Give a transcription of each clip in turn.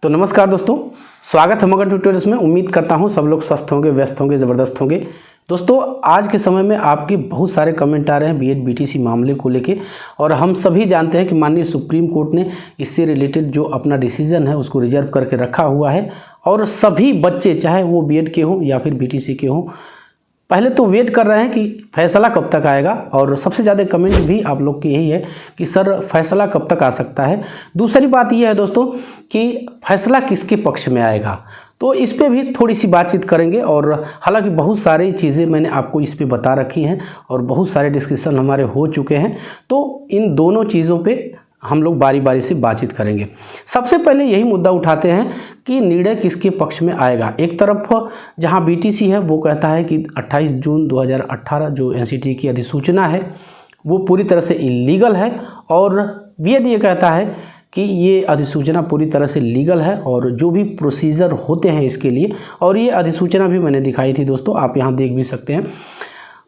तो नमस्कार दोस्तों, स्वागत है मगध ट्यूटोरियल्स में। उम्मीद करता हूं सब लोग स्वस्थ होंगे, व्यस्त होंगे, ज़बरदस्त होंगे। दोस्तों, आज के समय में आपके बहुत सारे कमेंट आ रहे हैं बीएड बीटीसी मामले को लेके, और हम सभी जानते हैं कि माननीय सुप्रीम कोर्ट ने इससे रिलेटेड जो अपना डिसीजन है उसको रिजर्व करके रखा हुआ है। और सभी बच्चे, चाहे वो बीएड के हों या फिर बीटीसी के हों, पहले तो वेट कर रहे हैं कि फैसला कब तक आएगा। और सबसे ज़्यादा कमेंट भी आप लोग की यही है कि सर फैसला कब तक आ सकता है। दूसरी बात यह है दोस्तों कि फैसला किसके पक्ष में आएगा, तो इस पे भी थोड़ी सी बातचीत करेंगे। और हालांकि बहुत सारी चीज़ें मैंने आपको इस पे बता रखी हैं और बहुत सारे डिस्कशन हमारे हो चुके हैं, तो इन दोनों चीज़ों पे हम लोग बारी बारी से बातचीत करेंगे। सबसे पहले यही मुद्दा उठाते हैं कि निर्णय किसके पक्ष में आएगा। एक तरफ जहां बीटीसी है वो कहता है कि 28 जून 2018 जो एनसीटी की अधिसूचना है वो पूरी तरह से इलीगल है, और बीएड ये कहता है कि ये अधिसूचना पूरी तरह से लीगल है और जो भी प्रोसीजर होते हैं इसके लिए, और ये अधिसूचना भी मैंने दिखाई थी दोस्तों, आप यहाँ देख भी सकते हैं।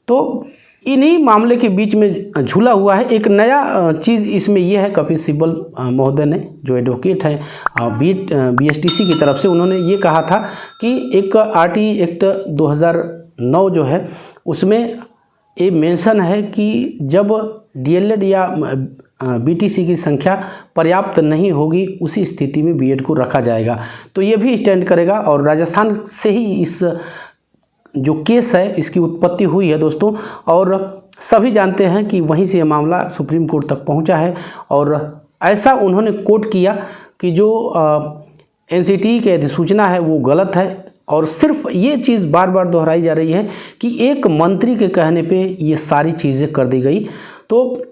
तो इन्हीं मामले के बीच में झूला हुआ है एक नया चीज़। इसमें यह है, कपिल सिब्बल महोदय ने, जो एडवोकेट हैं बीएसटीसी की तरफ से, उन्होंने ये कहा था कि एक आरटी एक्ट 2009 जो है उसमें ये मेंशन है कि जब डीएलएड या बीटीसी की संख्या पर्याप्त नहीं होगी उसी स्थिति में बीएड को रखा जाएगा। तो ये भी स्टैंड करेगा, और राजस्थान से ही इस जो केस है इसकी उत्पत्ति हुई है दोस्तों, और सभी जानते हैं कि वहीं से ये मामला सुप्रीम कोर्ट तक पहुंचा है। और ऐसा उन्होंने कोट किया कि जो एनसीटी की अधिसूचना है वो गलत है, और सिर्फ ये चीज़ बार बार दोहराई जा रही है कि एक मंत्री के कहने पे ये सारी चीज़ें कर दी गई। तो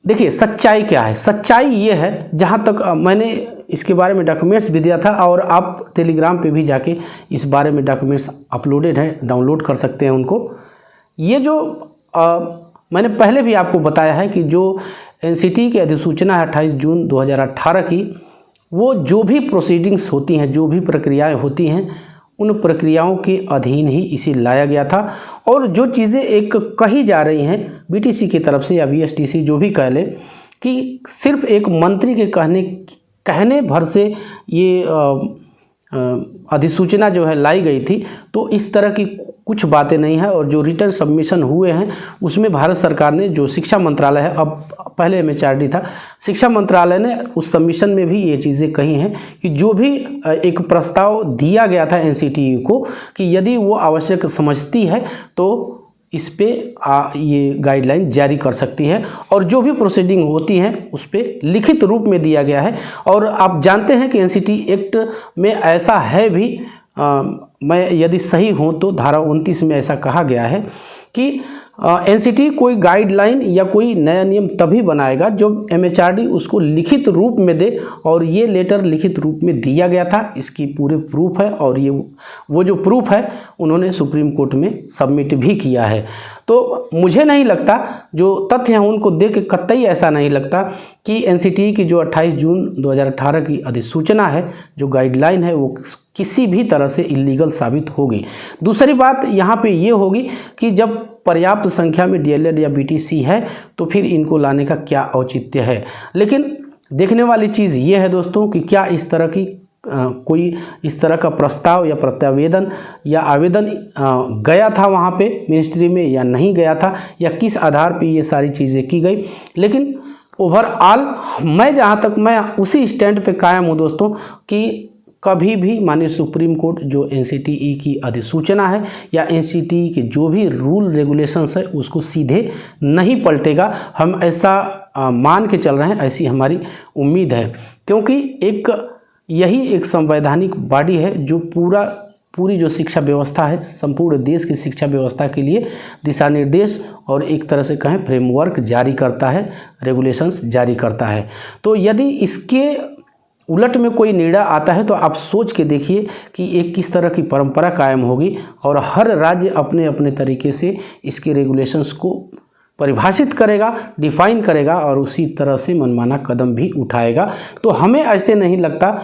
देखिए सच्चाई क्या है। सच्चाई ये है, जहाँ तक मैंने इसके बारे में डॉक्यूमेंट्स भी दिया था, और आप टेलीग्राम पे भी जाके इस बारे में डॉक्यूमेंट्स अपलोडेड हैं, डाउनलोड कर सकते हैं उनको। ये जो मैंने पहले भी आपको बताया है कि जो एनसीटी की अधिसूचना है 28 जून 2018 की, वो जो भी प्रोसीडिंग्स होती हैं, जो भी प्रक्रियाएं होती हैं, उन प्रक्रियाओं के अधीन ही इसे लाया गया था। और जो चीज़ें एक कही जा रही हैं बीटीसी की तरफ से या बीएसटीसी जो भी कह ले, कि सिर्फ एक मंत्री के कहने भर से ये अधिसूचना जो है लाई गई थी, तो इस तरह की कुछ बातें नहीं है। और जो रिटर्न सबमिशन हुए हैं उसमें भारत सरकार ने, जो शिक्षा मंत्रालय है, अब पहले एमएचआरडी था, शिक्षा मंत्रालय ने उस सबमिशन में भी ये चीज़ें कही हैं कि जो भी एक प्रस्ताव दिया गया था एनसीटीई को कि यदि वो आवश्यक समझती है तो इस पे ये गाइडलाइन जारी कर सकती है, और जो भी प्रोसीडिंग होती हैं उस पे लिखित रूप में दिया गया है। और आप जानते हैं कि एनसीटी एक्ट में ऐसा है भी, मैं यदि सही हूँ तो धारा 29 में ऐसा कहा गया है कि एनसीटी कोई गाइडलाइन या कोई नया नियम तभी बनाएगा जब एमएचआरडी उसको लिखित रूप में दे, और ये लेटर लिखित रूप में दिया गया था, इसकी पूरे प्रूफ है। और ये वो जो प्रूफ है उन्होंने सुप्रीम कोर्ट में सबमिट भी किया है। तो मुझे नहीं लगता, जो तथ्य हैं उनको देख के कतई ऐसा नहीं लगता कि एनसीटी की जो 28 जून 2018 की अधिसूचना है, जो गाइडलाइन है, वो किसी भी तरह से इलीगल साबित होगी। दूसरी बात यहाँ पे ये होगी कि जब पर्याप्त संख्या में डीएलएड या बीटीसी है तो फिर इनको लाने का क्या औचित्य है। लेकिन देखने वाली चीज़ ये है दोस्तों कि क्या इस तरह की कोई इस तरह का प्रस्ताव या प्रत्यावेदन या आवेदन गया था वहाँ पे मिनिस्ट्री में या नहीं गया था, या किस आधार पे ये सारी चीज़ें की गई। लेकिन ओवरऑल मैं जहाँ तक मैं उसी स्टैंड पे कायम हूँ दोस्तों कि कभी भी माननीय सुप्रीम कोर्ट जो एनसीटीई की अधिसूचना है या एनसीटीई के जो भी रूल रेगुलेशंस है उसको सीधे नहीं पलटेगा। हम ऐसा मान के चल रहे हैं, ऐसी हमारी उम्मीद है, क्योंकि यही एक संवैधानिक बॉडी है जो पूरी जो शिक्षा व्यवस्था है, संपूर्ण देश की शिक्षा व्यवस्था के लिए दिशा निर्देश और एक तरह से कहें फ्रेमवर्क जारी करता है, रेगुलेशंस जारी करता है। तो यदि इसके उलट में कोई निर्णय आता है तो आप सोच के देखिए कि एक किस तरह की परंपरा कायम होगी, और हर राज्य अपने अपने तरीके से इसके रेगुलेशंस को परिभाषित करेगा, डिफाइन करेगा, और उसी तरह से मनमाना कदम भी उठाएगा। तो हमें ऐसे नहीं लगता,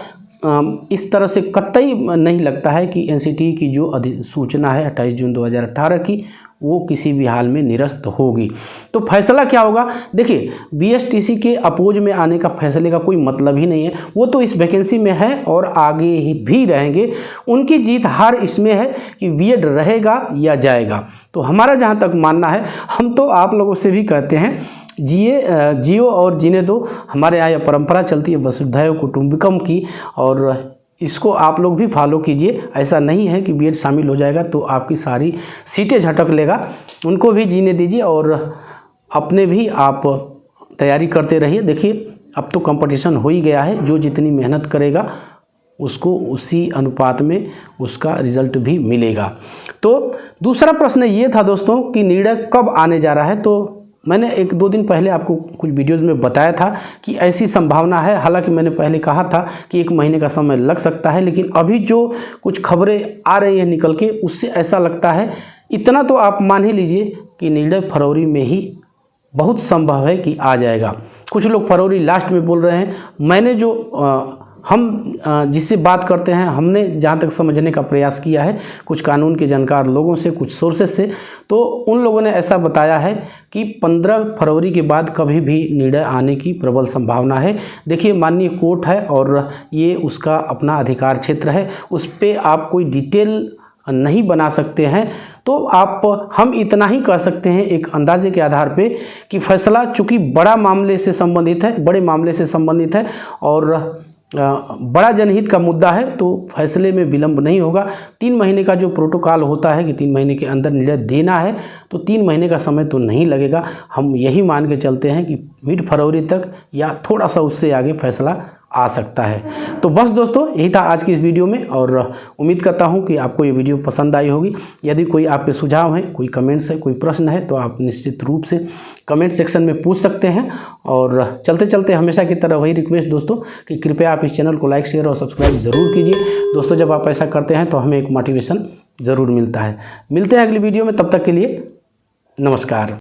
इस तरह से कतई नहीं लगता है कि एनसीटी की जो अधिसूचना है 28 जून 2018 की वो किसी भी हाल में निरस्त होगी। तो फैसला क्या होगा? देखिए, बीएसटीसी के अपोज में आने का फैसले का कोई मतलब ही नहीं है। वो तो इस वैकेंसी में है और आगे ही भी रहेंगे। उनकी जीत हार इसमें है कि बीएड रहेगा या जाएगा। तो हमारा जहाँ तक मानना है, हम तो आप लोगों से भी कहते हैं जियो और जीने दो। हमारे यहाँ परंपरा चलती है वसुधैव कुटुंबकम की, और इसको आप लोग भी फॉलो कीजिए। ऐसा नहीं है कि बीएड शामिल हो जाएगा तो आपकी सारी सीटें झटक लेगा। उनको भी जीने दीजिए और अपने भी आप तैयारी करते रहिए। देखिए, अब तो कंपटीशन हो ही गया है। जो जितनी मेहनत करेगा उसको उसी अनुपात में उसका रिजल्ट भी मिलेगा। तो दूसरा प्रश्न ये था दोस्तों कि निर्णय कब आने जा रहा है। तो मैंने 1-2 दिन पहले आपको कुछ वीडियोज़ में बताया था कि ऐसी संभावना है। हालांकि मैंने पहले कहा था कि 1 महीने का समय लग सकता है, लेकिन अभी जो कुछ खबरें आ रही हैं निकल के, उससे ऐसा लगता है, इतना तो आप मान ही लीजिए कि निर्णय फरवरी में ही बहुत संभव है कि आ जाएगा। कुछ लोग फरवरी लास्ट में बोल रहे हैं। मैंने जो हम जिससे बात करते हैं, हमने जहाँ तक समझने का प्रयास किया है कुछ कानून के जानकार लोगों से, कुछ सोर्सेस से, तो उन लोगों ने ऐसा बताया है कि 15 फरवरी के बाद कभी भी निर्णय आने की प्रबल संभावना है। देखिए, माननीय कोर्ट है और ये उसका अपना अधिकार क्षेत्र है, उस पर आप कोई डिटेल नहीं बना सकते हैं। तो हम इतना ही कह सकते हैं एक अंदाजे के आधार पे कि फैसला चूँकि बड़े मामले से संबंधित है और बड़ा जनहित का मुद्दा है, तो फैसले में विलंब नहीं होगा। 3 महीने का जो प्रोटोकॉल होता है कि 3 महीने के अंदर निर्णय देना है, तो 3 महीने का समय तो नहीं लगेगा। हम यही मान के चलते हैं कि मिड फरवरी तक या थोड़ा सा उससे आगे फैसला आ सकता है। तो बस दोस्तों, यही था आज की इस वीडियो में, और उम्मीद करता हूं कि आपको ये वीडियो पसंद आई होगी। यदि कोई आपके सुझाव हैं, कोई कमेंट्स है, कोई प्रश्न है, तो आप निश्चित रूप से कमेंट सेक्शन में पूछ सकते हैं। और चलते चलते हमेशा की तरह वही रिक्वेस्ट दोस्तों कि कृपया आप इस चैनल को लाइक, शेयर और सब्सक्राइब ज़रूर कीजिए। दोस्तों, जब आप ऐसा करते हैं तो हमें एक मोटिवेशन ज़रूर मिलता है। मिलते हैं अगली वीडियो में, तब तक के लिए नमस्कार।